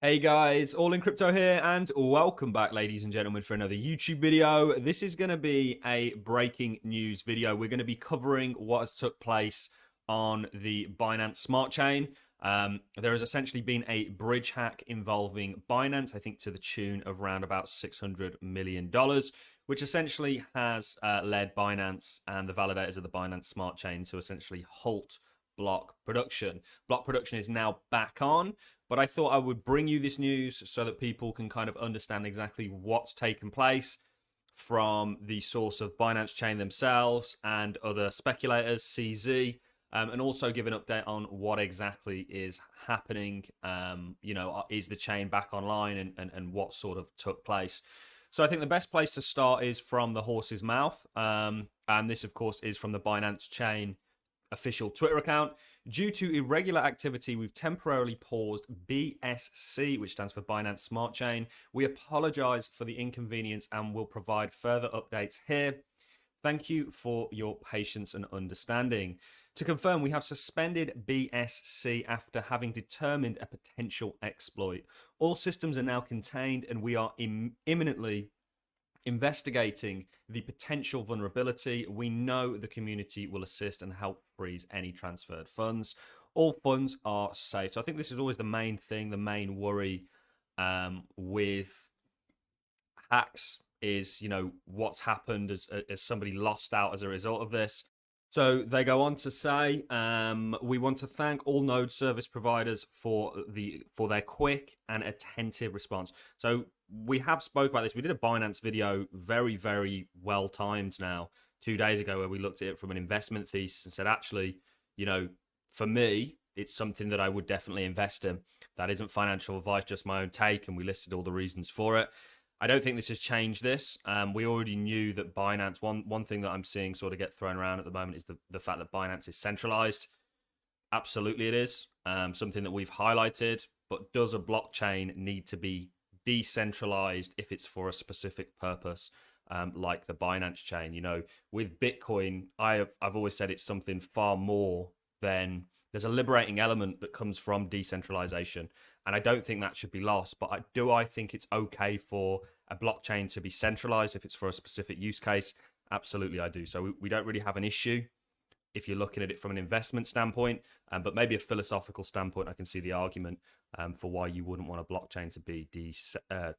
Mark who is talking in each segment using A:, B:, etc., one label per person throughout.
A: Hey guys, All in Crypto here, and welcome back, ladies and gentlemen, for another YouTube video. This is going to be a breaking news video. We're going to be covering what has took place on the Binance Smart Chain. There has essentially been a bridge hack involving Binance, I think to the tune of around about $600 million, which essentially has led Binance and the validators of the Binance Smart Chain to essentially halt block production. Block production is now back on, but I thought I would bring you this news so that people can kind of understand exactly what's taken place from the source of Binance Chain themselves and other speculators, CZ, and also give an update on what exactly is happening. Is the chain back online and what sort of took place? So I think the best place to start is from the horse's mouth. And this, of course, is from the Binance Chain official Twitter account. Due to irregular activity, we've temporarily paused BSC, which stands for Binance Smart Chain. We apologize for the inconvenience and will provide further updates here. Thank you for your patience and understanding. To confirm, we have suspended BSC after having determined a potential exploit. All systems are now contained and we are imminently investigating the potential vulnerability. We know the community will assist and help freeze any transferred funds. All funds are safe. So I think this is always the main thing, the main worry with hacks is, what's happened as somebody lost out as a result of this. So they go on to say, we want to thank all node service providers for their quick and attentive response. So we have spoke about this. We did a Binance video, very, very well timed now, 2 days ago, where we looked at it from an investment thesis and said, actually, for me, it's something that I would definitely invest in. That isn't financial advice, just my own take, and we listed all the reasons for it. I don't think this has changed this. We already knew that Binance, one thing that I'm seeing sort of get thrown around at the moment is the fact that Binance is centralized. Absolutely it is. Something that we've highlighted, but does a blockchain need to be decentralized if it's for a specific purpose, like the Binance chain? With Bitcoin, I've always said it's something far more than, there's a liberating element that comes from decentralization, and I don't think that should be lost. But I think it's okay for a blockchain to be centralized if it's for a specific use case? Absolutely, I do. So we don't really have an issue if you're looking at it from an investment standpoint, but maybe a philosophical standpoint, I can see the argument for why you wouldn't want a blockchain to be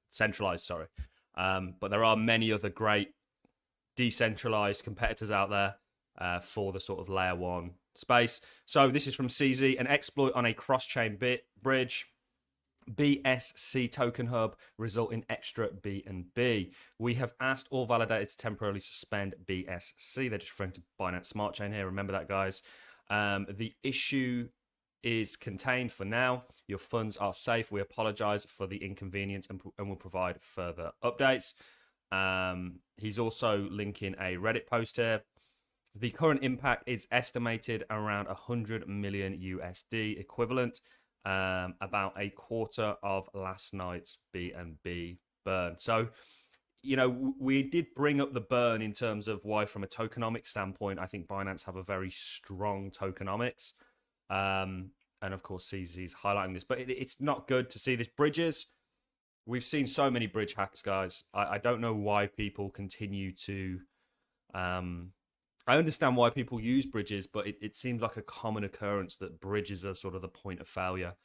A: centralized. But there are many other great decentralized competitors out there for the sort of layer one space. So this is from CZ: an exploit on a cross-chain bridge. BSC token hub result in extra BNB. We have asked all validators to temporarily suspend BSC. They're just referring to Binance Smart Chain here. Remember that, guys. The issue is contained for now. Your funds are safe. We apologize for the inconvenience and will provide further updates. He's also linking a Reddit post here. The current impact is estimated around 100 million USD equivalent. About a quarter of last night's BNB burn. So, we did bring up the burn in terms of why, from a tokenomics standpoint, I think Binance have a very strong tokenomics. And of course, CZ's highlighting this, but it's not good to see this. Bridges, we've seen so many bridge hacks, guys. I don't know why people continue to. I understand why people use bridges, but it seems like a common occurrence that bridges are sort of the point of failure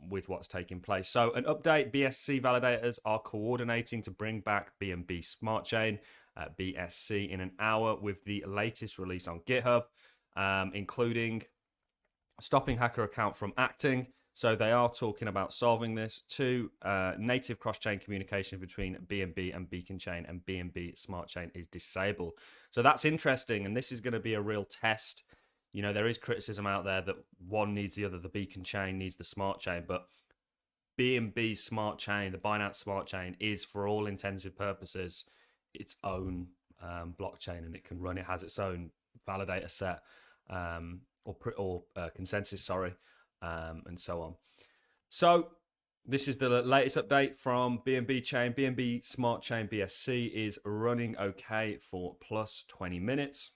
A: with what's taking place. So an update: BSC validators are coordinating to bring back BNB Smart Chain, BSC, in an hour with the latest release on GitHub, including stopping hacker account from acting. So they are talking about solving this. 2, native cross-chain communication between BNB and Beacon Chain and BNB Smart Chain is disabled. So that's interesting, and this is going to be a real test. There is criticism out there that one needs the other. The Beacon Chain needs the Smart Chain, but BNB Smart Chain, the Binance Smart Chain, is, for all intents and purposes, its own blockchain, and it can run. It has its own validator set or consensus, sorry. And so on. So this is the latest update from BNB Chain. BNB Smart Chain BSC is running okay for plus 20 minutes.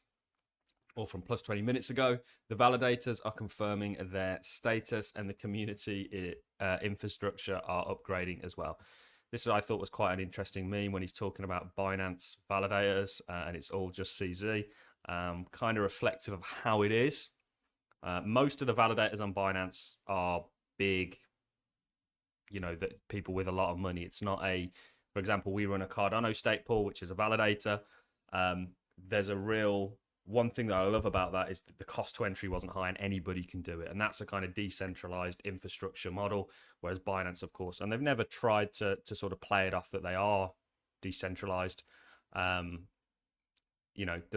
A: or from plus 20 minutes ago. The validators are confirming their status, and the community infrastructure are upgrading as well. This I thought was quite an interesting meme when he's talking about Binance validators, and it's all just CZ, kind of reflective of how it is. Most of the validators on Binance are big, that people with a lot of money. It's not for example, we run a Cardano stake pool, which is a validator. There's one thing that I love about that is that the cost to entry wasn't high and anybody can do it. And that's a kind of decentralized infrastructure model, whereas Binance, of course, and they've never tried to sort of play it off that they are decentralized, does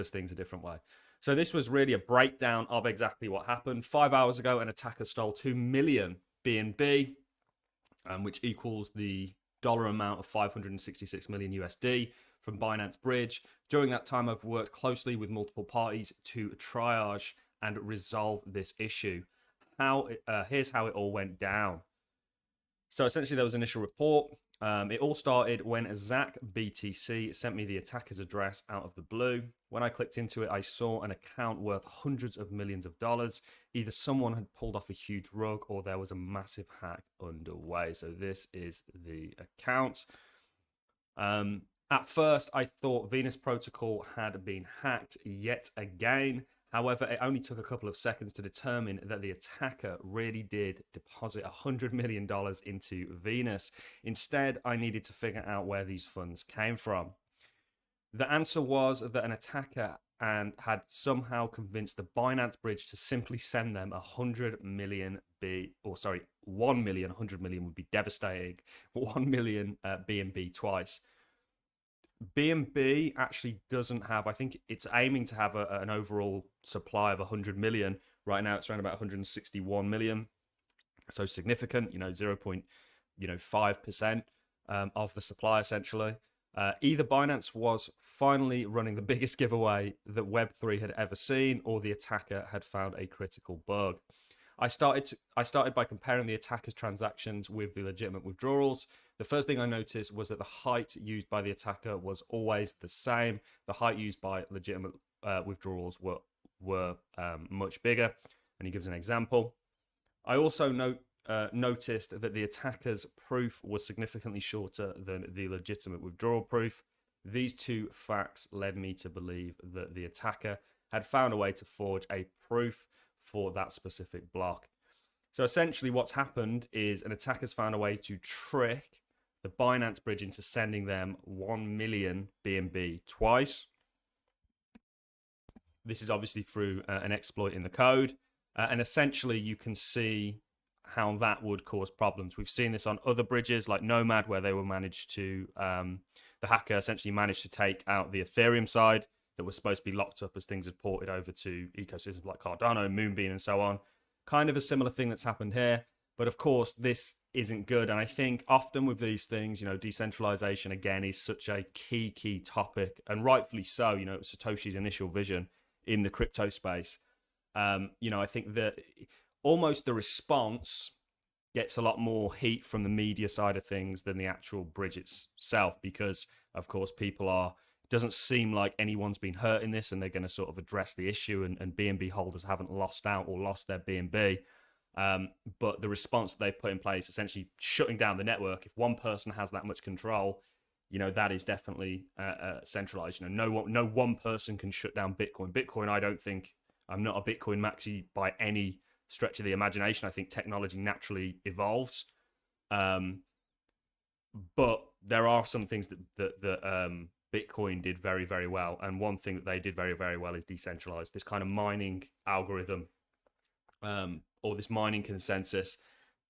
A: things a different way. So this was really a breakdown of exactly what happened. 5 hours ago, an attacker stole 2 million BNB, which equals the dollar amount of 566 million USD from Binance Bridge. During that time, I've worked closely with multiple parties to triage and resolve this issue. Here's how it all went down. So essentially, there was an initial report. It all started when Zach BTC sent me the attacker's address out of the blue. When I clicked into it, I saw an account worth hundreds of millions of dollars. Either someone had pulled off a huge rug or there was a massive hack underway. So this is the account. At first, I thought Venus Protocol had been hacked yet again. However, it only took a couple of seconds to determine that the attacker really did deposit $100 million into Venus. Instead, I needed to figure out where these funds came from. The answer was that an attacker had somehow convinced the Binance Bridge to simply send them 100 million 1 million, 100 million would be devastating, 1 million BNB twice. BNB actually doesn't have, I think it's aiming to have an overall supply of 100 million. Right now it's around about 161 million. So significant, 0.5% of the supply essentially. Either Binance was finally running the biggest giveaway that Web3 had ever seen, or the attacker had found a critical bug. I started by comparing the attacker's transactions with the legitimate withdrawals. The first thing I noticed was that the height used by the attacker was always the same. The height used by legitimate withdrawals were much bigger. And he gives an example. I also noticed that the attacker's proof was significantly shorter than the legitimate withdrawal proof. These two facts led me to believe that the attacker had found a way to forge a proof for that specific block. So essentially what's happened is an attacker's found a way to trick the Binance Bridge into sending them 1 million BNB twice. This is obviously through an exploit in the code. And essentially you can see how that would cause problems. We've seen this on other bridges like Nomad, where they were the hacker essentially managed to take out the Ethereum side that was supposed to be locked up as things had ported over to ecosystems like Cardano, Moonbeam, and so on. Kind of a similar thing that's happened here. But of course, this isn't good. And I think often with these things, decentralization, again, is such a key topic. And rightfully so, Satoshi's initial vision in the crypto space. I think that almost the response gets a lot more heat from the media side of things than the actual bridge itself, because, of course, it doesn't seem like anyone's been hurt in this, and they're going to sort of address the issue, and BNB holders haven't lost out or lost their BNB. But the response that they put in place, essentially shutting down the network, if one person has that much control, that is definitely centralized. No one person can shut down Bitcoin. I'm not a Bitcoin maxi by any stretch of the imagination. I think technology naturally evolves. But there are some things that Bitcoin did very, very well. And one thing that they did very, very well is decentralized. This kind of mining algorithm or this mining consensus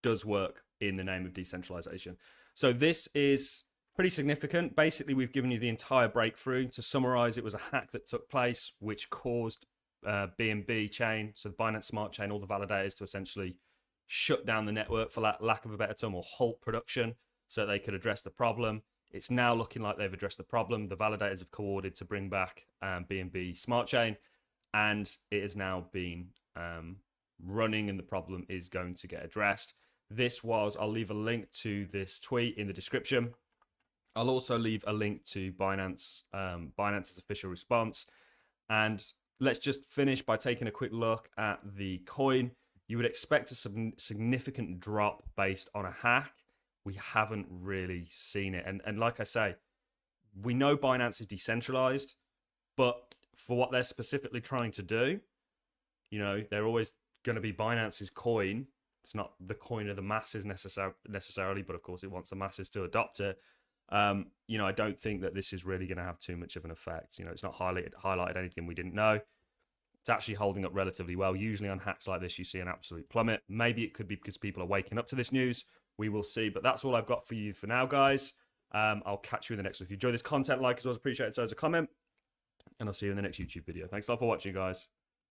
A: does work in the name of decentralization. So this is pretty significant. Basically, we've given you the entire breakthrough. To summarize, it was a hack that took place, which caused BNB chain, so the Binance Smart Chain, all the validators to essentially shut down the network, for lack of a better term, or halt production so they could address the problem. It's now looking like they've addressed the problem. The validators have coordinated to bring back BNB Smart Chain, and it has now been running, and the problem is going to get addressed. I'll leave a link to this tweet in the description. I'll also leave a link to Binance's official response. And let's just finish by taking a quick look at the coin. You would expect a significant drop based on a hack. We haven't really seen it. And like I say, we know Binance is decentralized, but for what they're specifically trying to do, you know, they're always going to be Binance's coin. It's not the coin of the masses necessarily, but of course it wants the masses to adopt it. You know, I don't think that this is really going to have too much of an effect. You know, it's not highlighted anything we didn't know. It's actually holding up relatively well. Usually on hacks like this, you see an absolute plummet. Maybe it could be because people are waking up to this news. We will see. But that's all I've got for you for now, guys. I'll catch you in the next one. If you enjoy this content, like as well, appreciate it. So as a comment. And I'll see you in the next YouTube video. Thanks a lot for watching, guys.